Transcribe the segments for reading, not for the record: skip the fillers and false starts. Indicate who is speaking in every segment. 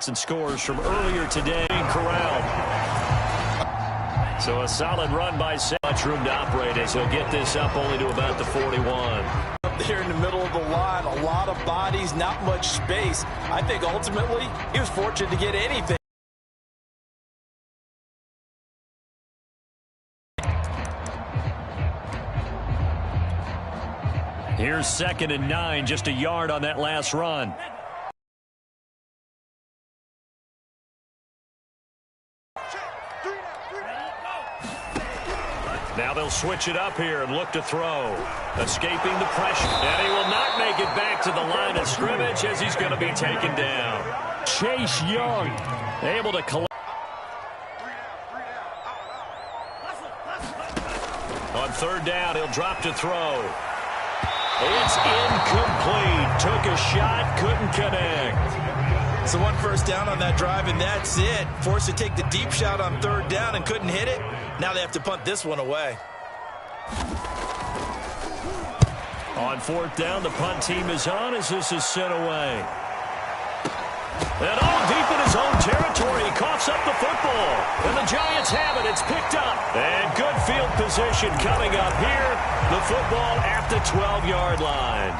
Speaker 1: shots and scores from earlier today. Corralled. So a solid run by Sam. Much room to operate as he'll get this up only to about the 41.
Speaker 2: Up there in the middle of the line, a lot of bodies, not much space. I think ultimately he was fortunate to get anything.
Speaker 1: Here's 2nd and 9, just a yard on that last run. Now they'll switch it up here and look to throw. Escaping the pressure. And he will not make it back to the line of scrimmage as he's going to be taken down. Chase Young able to collect. On 3rd down, he'll drop to throw. It's incomplete. Took a shot, couldn't connect.
Speaker 2: So 1 first down on that drive, and that's it. Forced to take the deep shot on 3rd down and couldn't hit it. Now they have to punt this one away.
Speaker 1: On 4th down, the punt team is on as this is sent away. And all deep in his own territory, he coughs up the football. And the Giants have it. It's picked up. And good field position coming up here. The football at the 12-yard line.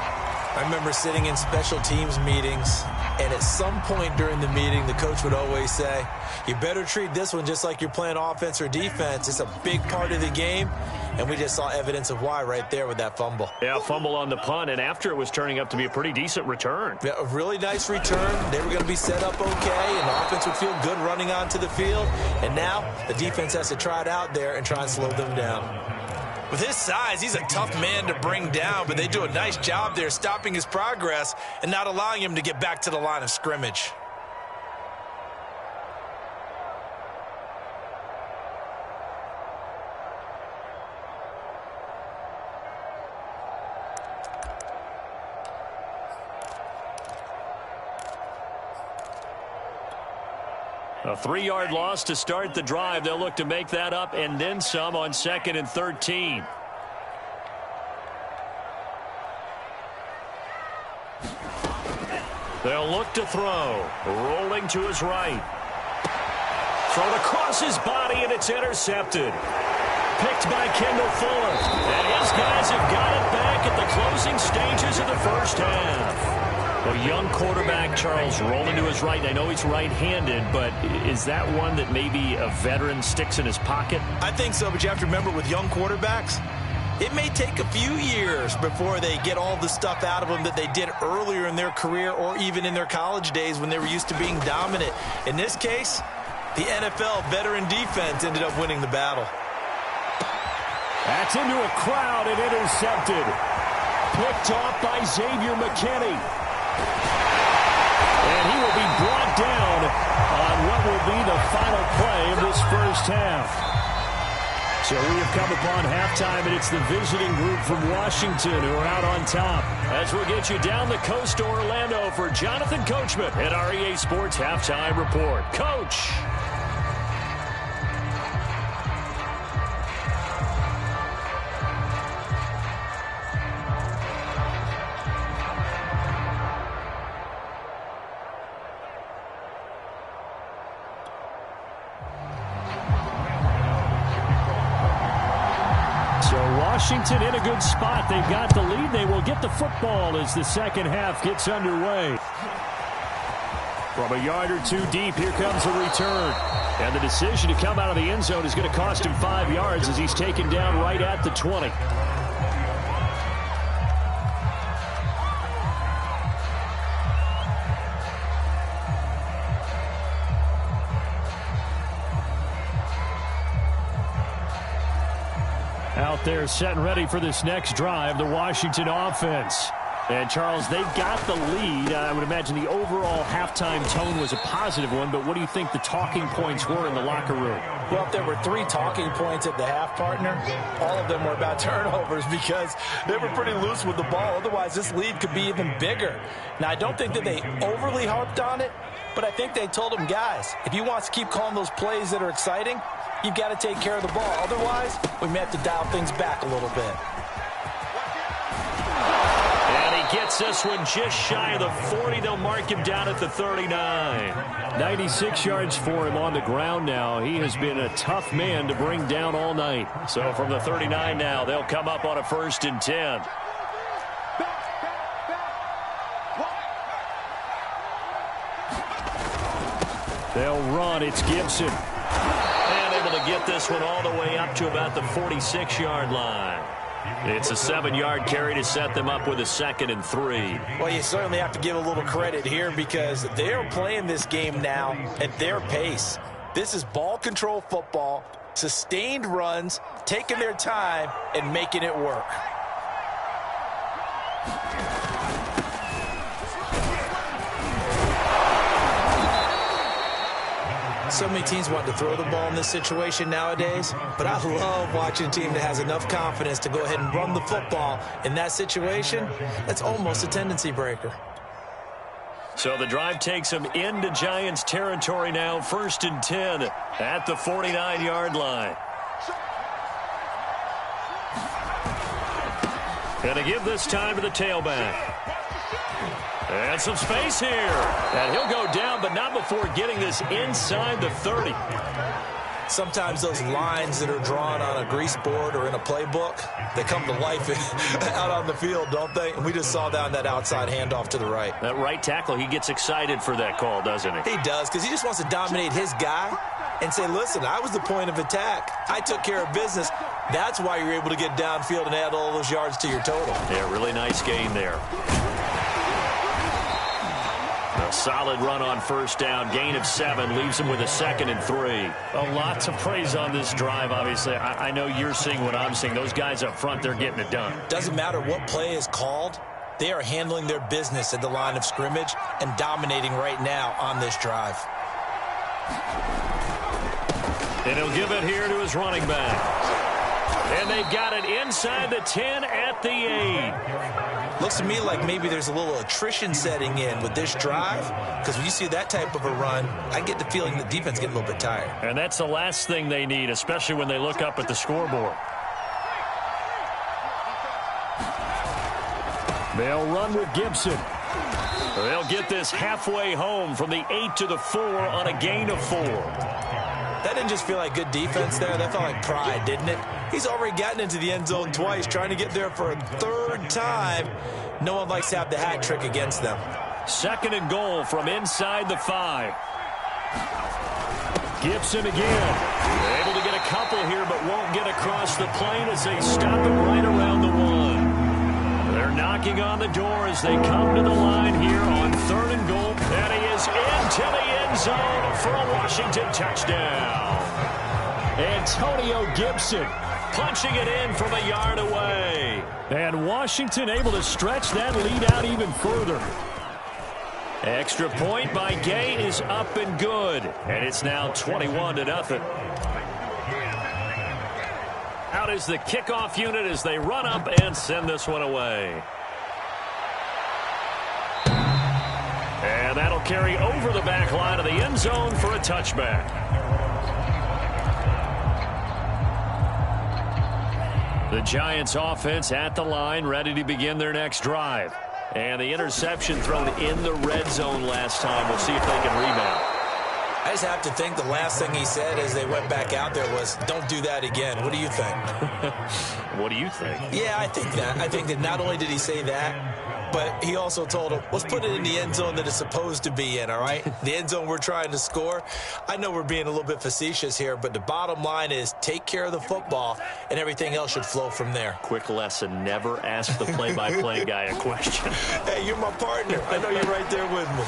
Speaker 2: I remember sitting in special teams meetings, and at some point during the meeting, the coach would always say, you better treat this one just like you're playing offense or defense. It's a big part of the game, and we just saw evidence of why right there with that fumble.
Speaker 1: Yeah, fumble on the punt, and after it was turning up to be a pretty decent return.
Speaker 2: Yeah, a really nice return. They were going to be set up okay, and the offense would feel good running onto the field. And now the defense has to try it out there and try and slow them down. With his size, he's a tough man to bring down, but they do a nice job there stopping his progress and not allowing him to get back to the line of scrimmage.
Speaker 1: A 3-yard loss to start the drive. They'll look to make that up and then some on 2nd and 13. They'll look to throw. Rolling to his right. Thrown across his body, and it's intercepted. Picked by Kendall Fuller. And his guys have got it back at the closing stages of the first half. A young quarterback, Charles, rolling to his right. I know he's right-handed, but is that one that maybe a veteran sticks in his pocket?
Speaker 2: I think so, but you have to remember with young quarterbacks, it may take a few years before they get all the stuff out of them that they did earlier in their career or even in their college days when they were used to being dominant. In this case, the NFL veteran defense ended up winning the battle.
Speaker 1: That's into a crowd and intercepted. Picked off by Xavier McKinney. And he will be brought down on what will be the final play of this first half. So we have come upon halftime, and it's the visiting group from Washington who are out on top. As we'll get you down the coast to Orlando for Jonathan Coachman at our EA Sports Halftime Report. Coach. Washington in a good spot. They've got the lead. They will get the football as the second half gets underway. From a yard or two deep, here comes a return. And the decision to come out of the end zone is going to cost him 5 yards as he's taken down right at the 20. Out there set and ready for this next drive, the Washington offense. And, Charles, they've got the lead. I would imagine the overall halftime tone was a positive one, but what do you think the talking points were in the locker room?
Speaker 2: Well, if there were 3 talking points at the half, partner, all of them were about turnovers because they were pretty loose with the ball. Otherwise, this lead could be even bigger. Now, I don't think that they overly harped on it, but I think they told them, guys, if you want to keep calling those plays that are exciting, you've got to take care of the ball. Otherwise, we may have to dial things back a little bit.
Speaker 1: And he gets this one just shy of the 40. They'll mark him down at the 39. 96 yards for him on the ground now. He has been a tough man to bring down all night. So from the 39 now, they'll come up on a 1st and 10. They'll run. It's Gibson. And able to get this one all the way up to about the 46-yard line. It's a 7-yard carry to set them up with a 2nd and 3.
Speaker 2: Well, you certainly have to give a little credit here because they're playing this game now at their pace. This is ball control football, sustained runs, taking their time, and making it work. So many teams want to throw the ball in this situation nowadays, but I love watching a team that has enough confidence to go ahead and run the football in that situation. That's almost a tendency breaker.
Speaker 1: So the drive takes them into Giants territory now, 1st and 10 at the 49-yard line. Going to give this time to the tailback. And some space here. And he'll go down, but not before getting this inside the 30.
Speaker 2: Sometimes those lines that are drawn on a grease board or in a playbook, they come to life out on the field, don't they? And we just saw that outside handoff to the right.
Speaker 1: That right tackle, he gets excited for that call, doesn't he?
Speaker 2: He does, because he just wants to dominate his guy and say, listen, I was the point of attack. I took care of business. That's why you're able to get downfield and add all those yards to your total.
Speaker 1: Yeah, really nice gain there. A solid run on 1st down. Gain of 7 leaves him with a 2nd and 3. Well, lots of praise on this drive, obviously. I know you're seeing what I'm seeing. Those guys up front, they're getting it done.
Speaker 2: Doesn't matter what play is called. They are handling their business at the line of scrimmage and dominating right now on this drive.
Speaker 1: And he'll give it here to his running back. And they've got it inside the 10 at the 8.
Speaker 2: Looks to me like maybe there's a little attrition setting in with this drive, because when you see that type of a run, I get the feeling the defense getting a little bit tired.
Speaker 1: And that's the last thing they need, especially when they look up at the scoreboard. They'll run with Gibson. They'll get this halfway home from the 8 to the 4 on a gain of 4.
Speaker 2: That didn't just feel like good defense there. That felt like pride, didn't it? He's already gotten into the end zone twice, trying to get there for a 3rd time. No one likes to have the hat trick against them.
Speaker 1: 2nd and goal from inside the 5. Gibson again. They're able to get a couple here, but won't get across the plane as they stop it right around the 1. They're knocking on the door as they come to the line here on 3rd and goal. And he is into the end zone for a Washington touchdown. Antonio Gibson punching it in from a yard away. And Washington able to stretch that lead out even further. Extra point by Gay is up and good. And it's now 21-0. Out is the kickoff unit as they run up and send this one away. And that'll carry over the back line of the end zone for a touchback. The Giants offense at the line, ready to begin their next drive. And the interception thrown in the red zone last time. We'll see if they can rebound.
Speaker 2: I just have to think the last thing he said as they went back out there was, don't do that again. What do you think?
Speaker 1: What do you think?
Speaker 2: Yeah, I think that. I think that not only did he say that, but he also told him, let's put it in the end zone that it's supposed to be in, all right? The end zone we're trying to score. I know we're being a little bit facetious here, but the bottom line is take care of the football, and everything else should flow from there.
Speaker 1: Quick lesson, never ask the play-by-play guy a question.
Speaker 2: Hey, you're my partner. I know you're right there with me.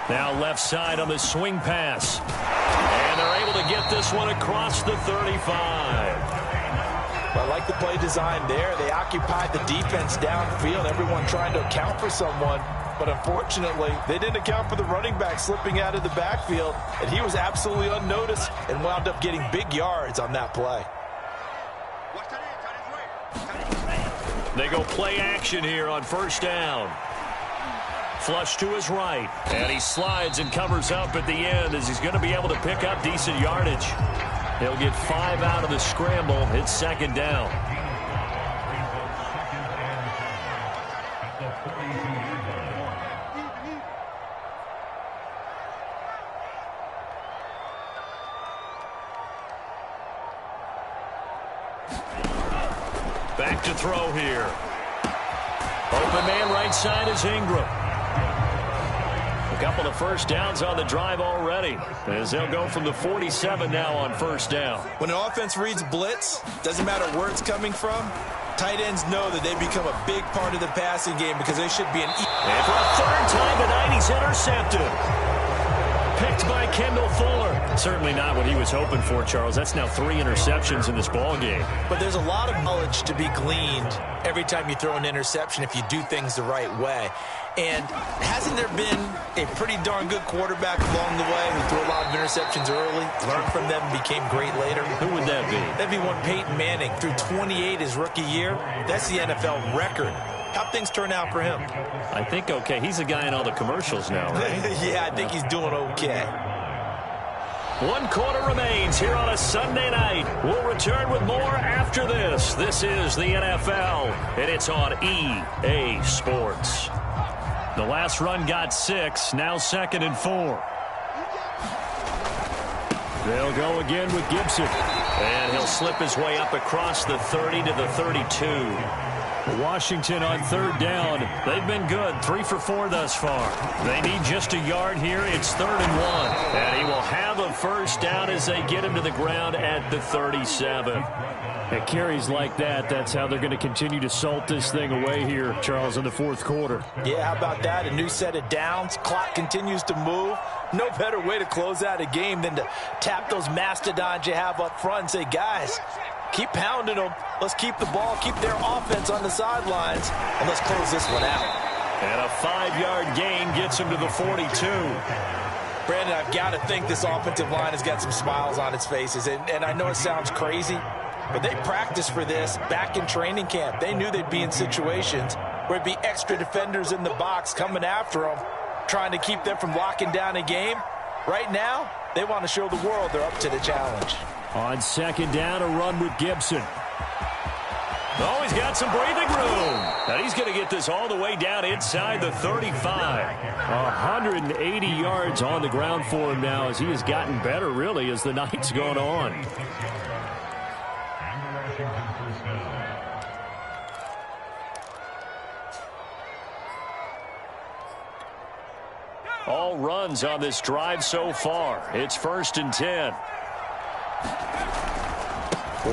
Speaker 1: Now left side on the swing pass. And they're able to get this one across the 35.
Speaker 2: I like the play design there. They occupied the defense downfield, everyone trying to account for someone. But unfortunately, they didn't account for the running back slipping out of the backfield, and he was absolutely unnoticed and wound up getting big yards on that play.
Speaker 1: They go play action here on 1st down. Flush to his right, and he slides and covers up at the end as he's going to be able to pick up decent yardage. He'll get 5 out of the scramble. It's 2nd down. Back to throw here. Open man right side is Ingram. A couple of first downs on the drive already, as they'll go from the 47 now on first down.
Speaker 2: When an offense reads blitz, doesn't matter where it's coming from, tight ends know that they become a big part of the passing game because they should be an...
Speaker 1: And for a third time tonight, he's intercepted. Picked by Kendall Fuller. Certainly not what he was hoping for, Charles. That's now 3 interceptions in this ball game.
Speaker 2: But there's a lot of knowledge to be gleaned every time you throw an interception if you do things the right way. And hasn't there been a pretty darn good quarterback along the way who threw a lot of interceptions early, learned from them, and became great later?
Speaker 1: Who would that be?
Speaker 2: That'd be one Peyton Manning. Threw 28 his rookie year. That's the NFL record. How'd things turn out for him?
Speaker 1: I think okay. He's a guy in all the commercials now, right?
Speaker 2: Yeah, I think he's doing okay.
Speaker 1: 1 quarter remains here on a Sunday night. We'll return with more after this. This is the NFL, and it's on EA Sports. The last run got 6, now 2nd and 4. They'll go again with Gibson. And he'll slip his way up across the 30 to the 32. Washington on third down. They've been good, 3 for 4 thus far. They need just a yard here. It's 3rd and 1. And he will have a first down as they get him to the ground at the 37. At carries like that, that's how they're going to continue to salt this thing away here, Charles, in the 4th quarter.
Speaker 2: Yeah, how about that? A new set of downs. Clock continues to move. No better way to close out a game than to tap those mastodons you have up front and say, guys, keep pounding them. Let's keep the ball, keep their offense on the sidelines, and let's close this one out.
Speaker 1: And a 5-yard gain gets him to the 42.
Speaker 2: Brandon, I've got to think this offensive line has got some smiles on its faces. And I know it sounds crazy, but they practiced for this back in training camp. They knew they'd be in situations where it'd be extra defenders in the box coming after them, trying to keep them from locking down a game. Right now, they want to show the world they're up to the challenge.
Speaker 1: On 2nd down, a run with Gibson. Oh, he's got some breathing room. And he's going to get this all the way down inside the 35. 180 yards on the ground for him now as he has gotten better, really, as the night's gone on. All runs on this drive so far. It's 1st and 10.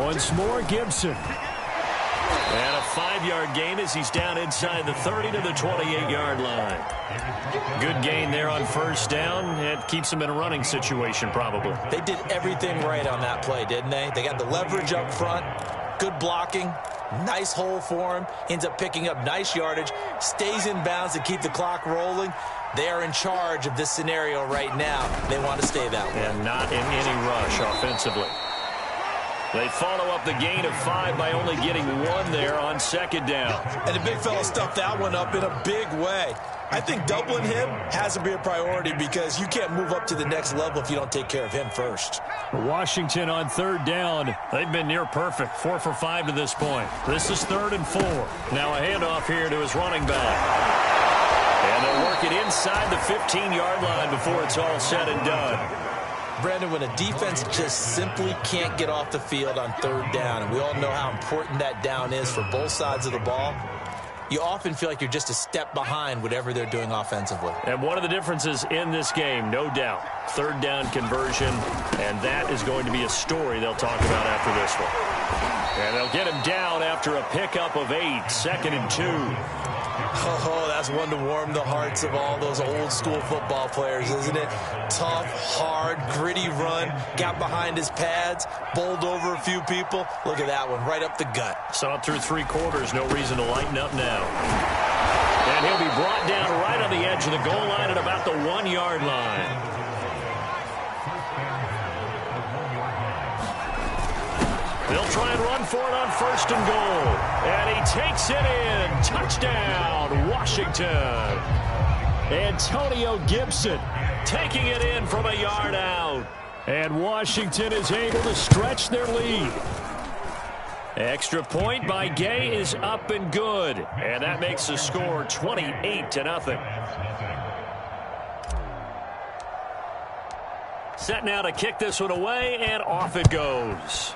Speaker 1: Once more, Gibson. And a 5-yard gain as he's down inside the 30 to the 28-yard line. Good gain there on first down. It keeps him in a running situation, probably.
Speaker 2: They did everything right on that play, didn't they? They got the leverage up front, good blocking, nice hole for him, ends up picking up nice yardage, stays in bounds to keep the clock rolling. They are in charge of this scenario right now. They want to stay that way.
Speaker 1: And not in any rush offensively. They follow up the gain of 5 by only getting 1 there on 2nd down.
Speaker 2: And the big fella stuffed that one up in a big way. I think doubling him has to be a priority because you can't move up to the next level if you don't take care of him first.
Speaker 1: Washington on 3rd down. They've been near perfect, 4 for 5 to this point. This is 3rd and 4. Now a handoff here to his running back. And they'll work it inside the 15-yard line before it's all said and done.
Speaker 2: Brandon, when a defense just simply can't get off the field on 3rd down, and we all know how important that down is for both sides of the ball, you often feel like you're just a step behind whatever they're doing offensively.
Speaker 1: And one of the differences in this game, no doubt, 3rd down conversion, and that is going to be a story they'll talk about after this one. And they'll get him down after a pickup of 8, 2nd and 2.
Speaker 2: Oh, that's one to warm the hearts of all those old-school football players, isn't it? Tough, hard, gritty run, got behind his pads, bowled over a few people. Look at that one, right up the gut.
Speaker 1: Saw it through 3 quarters, no reason to lighten up now. And he'll be brought down right on the edge of the goal line at about the 1-yard line. They'll try and run for it on 1st and goal. And he takes it in. Touchdown, Washington. Antonio Gibson taking it in from a yard out. And Washington is able to stretch their lead. Extra point by Gay is up and good. And that makes the score 28-0. Set now to kick this one away, and off it goes.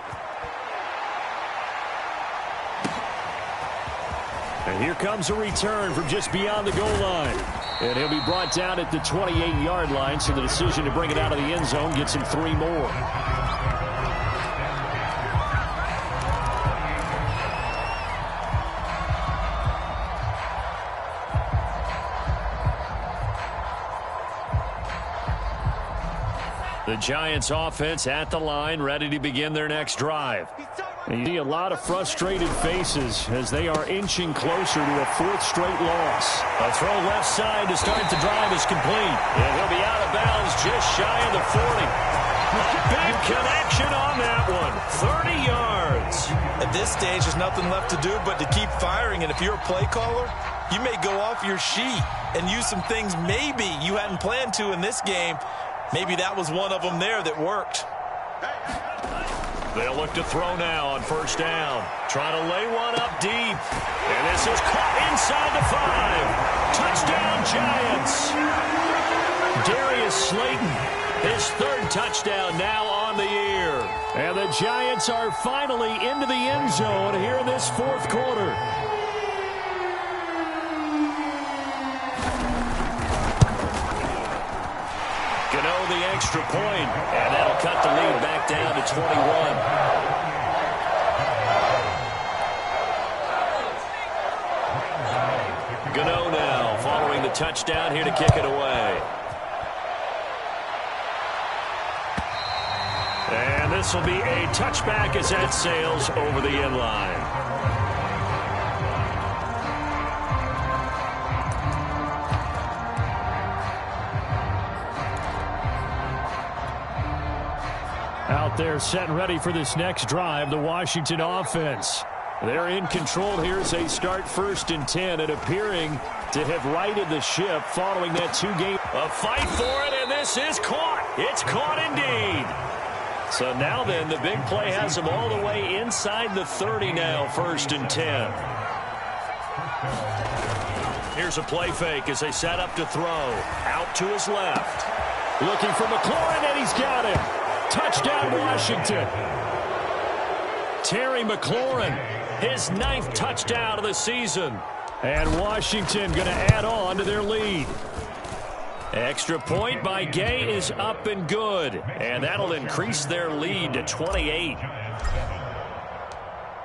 Speaker 1: And here comes a return from just beyond the goal line. And he'll be brought down at the 28-yard line, so the decision to bring it out of the end zone gets him 3 more. The Giants offense at the line, ready to begin their next drive. And you see a lot of frustrated faces as they are inching closer to a 4th straight loss. A throw left side to start the drive is complete. And he'll be out of bounds just shy of the 40. A big connection on that one. 30 yards.
Speaker 2: At this stage, there's nothing left to do but to keep firing. And if you're a play caller, you may go off your sheet and use some things maybe you hadn't planned to in this game. Maybe that was one of them there that worked.
Speaker 1: They'll look to throw now on 1st down. Trying to lay one up deep. And this is caught inside the 5. Touchdown, Giants. Darius Slayton, his 3rd touchdown now on the year. And the Giants are finally into the end zone here in this 4th quarter. The extra point, and that'll cut the lead back down to 21. Gano now following the touchdown here to kick it away. And this will be a touchback as that sails over the end line. Out there set and ready for this next drive, the Washington offense. They're in control here as they start 1st and 10 and appearing to have righted the ship following that 2-game. A fight for it, and this is caught. It's caught indeed. So now then, the big play has them all the way inside the 30 now, 1st and 10. Here's a play fake as they set up to throw. Out to his left. Looking for McLaurin, and he's got him. Touchdown, Washington. Terry McLaurin, his 9th touchdown of the season. And Washington going to add on to their lead. Extra point by Gay is up and good. And that'll increase their lead to 28.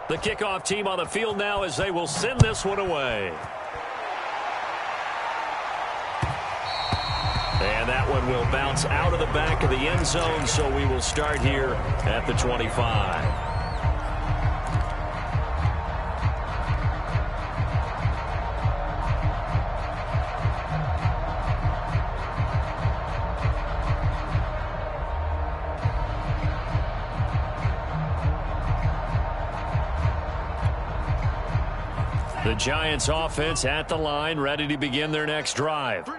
Speaker 1: The kickoff team on the field now as they will send this one away. And that one will bounce out of the back of the end zone, so we will start here at the 25. The Giants offense at the line, ready to begin their next drive.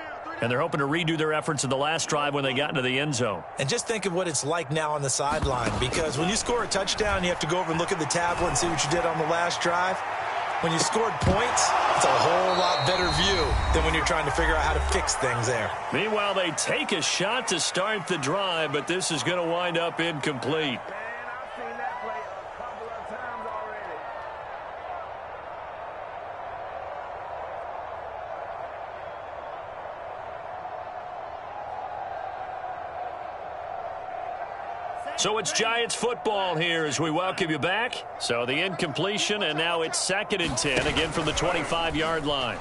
Speaker 1: And they're hoping to redo their efforts in the last drive when they got into the end zone.
Speaker 2: And just think of what it's like now on the sideline, because when you score a touchdown, you have to go over and look at the tablet and see what you did on the last drive. When you scored points, it's a whole lot better view than when you're trying to figure out how to fix things there.
Speaker 1: Meanwhile, they take a shot to start the drive, but this is going to wind up incomplete. So it's Giants football here as we welcome you back. So the incompletion, and now it's 2nd and 10, again from the 25-yard line.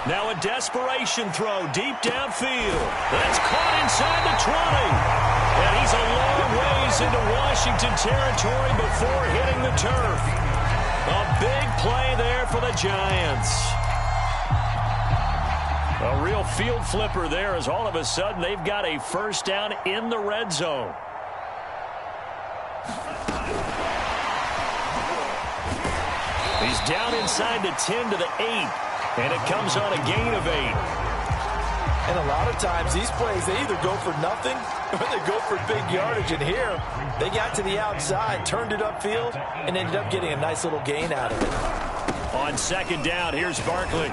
Speaker 1: Now a desperation throw deep downfield. That's caught inside the 20. And he's a long ways into Washington territory before hitting the turf. A big play there for the Giants. A real field flipper there as all of a sudden they've got a 1st down in the red zone. He's down inside the 10 to the 8, and it comes on a gain of 8.
Speaker 2: And a lot of times these plays, they either go for nothing or they go for big yardage. And here, they got to the outside, turned it upfield, and ended up getting a nice little gain out of it.
Speaker 1: On second down, here's Barkley.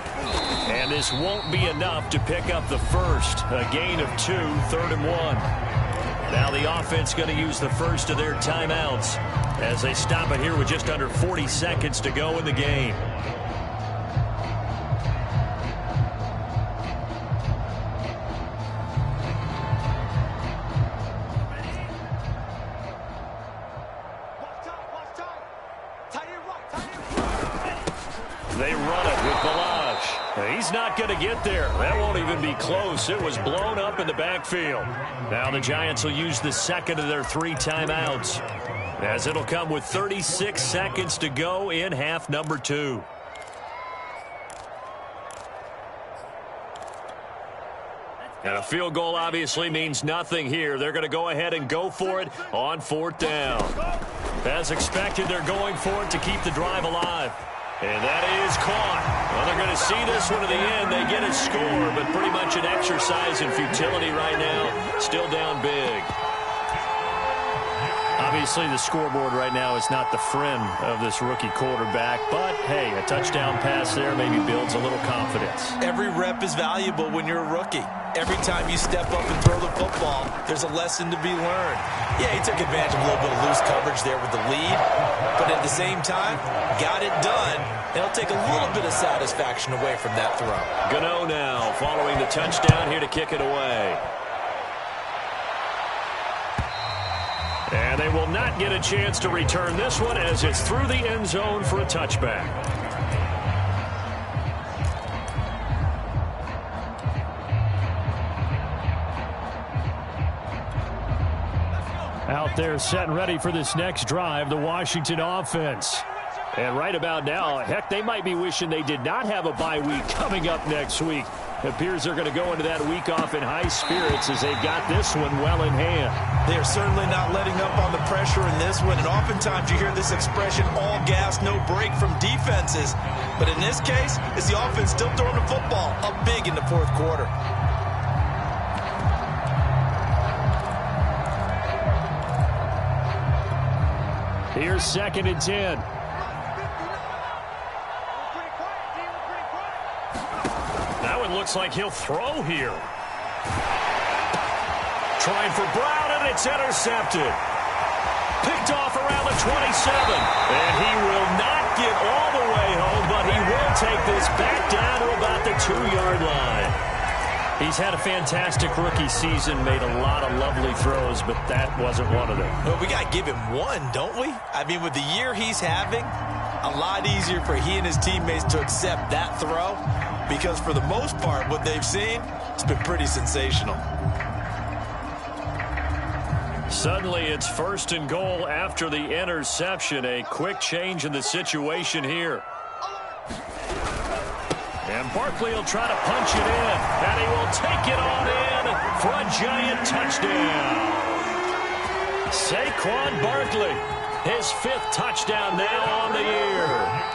Speaker 1: And this won't be enough to pick up the first. A gain of 2, 3rd and 1. Now the offense going to use the first of their timeouts as they stop it here with just under 40 seconds to go in the game. They run it with Balaj. He's not going to get there. That won't even be close. It was blown up in the backfield. Now the Giants will use the second of their 3 timeouts, as it'll come with 36 seconds to go in half number 2. And a field goal obviously means nothing here. They're going to go ahead and go for it on 4th down. As expected, they're going for it to keep the drive alive. And that is caught. Well, they're going to see this one to the end. They get a score, but pretty much an exercise in futility right now. Still down big. Obviously, the scoreboard right now is not the friend of this rookie quarterback. But, hey, a touchdown pass there maybe builds a little confidence.
Speaker 2: Every rep is valuable when you're a rookie. Every time you step up and throw the football, there's a lesson to be learned. Yeah, he took advantage of a little bit of loose coverage there with the lead. But at the same time, got it done. It'll take a little bit of satisfaction away from that throw.
Speaker 1: Gano now following the touchdown here to kick it away. And they will not get a chance to return this one as it's through the end zone for a touchback. Out there set and ready for this next drive, the Washington offense. And right about now, heck, they might be wishing they did not have a bye week coming up next week. It appears they're going to go into that week off in high spirits as they've got this one well in hand.
Speaker 2: They are certainly not letting up on the pressure in this one, and oftentimes you hear this expression, all gas, no break from defenses. But in this case, it's the offense still throwing the football up big in the 4th quarter.
Speaker 1: Here's 2nd and 10. Now it looks like he'll throw here. Trying for Brown, and it's intercepted. Picked off around the 27. And he will not get all the way home, but he will take this back down to about the 2-yard line. He's had a fantastic rookie season, made a lot of lovely throws, but that wasn't one of them.
Speaker 2: Well, we got to give him one, don't we? I mean, with the year he's having, a lot easier for he and his teammates to accept that throw, because for the most part, what they've seen, it's been pretty sensational.
Speaker 1: Suddenly, it's 1st and goal after the interception. A quick change in the situation here. And Barkley will try to punch it in, and he will take it on in for a Giant touchdown. Saquon Barkley, his 5th touchdown now on the year.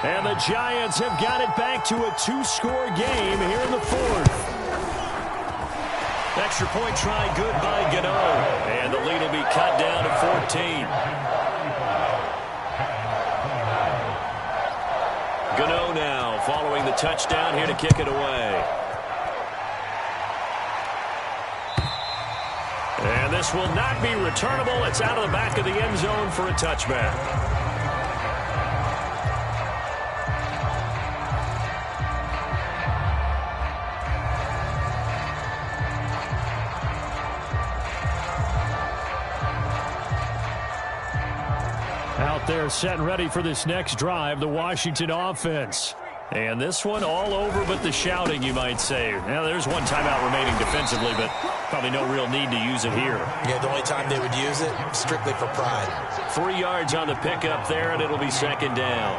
Speaker 1: And the Giants have got it back to a 2-score game here in the 4th. Extra point try good by Gano, and the lead will be cut down to 14. Gano now following the touchdown here to kick it away. And this will not be returnable. It's out of the back of the end zone for a touchback. Out there set and ready for this next drive, the Washington offense. And this one all over but the shouting, you might say. Now, there's one timeout remaining defensively, but probably no real need to use it here.
Speaker 2: Yeah, the only time they would use it, strictly for pride.
Speaker 1: 3 yards on the pickup there, and it'll be 2nd down.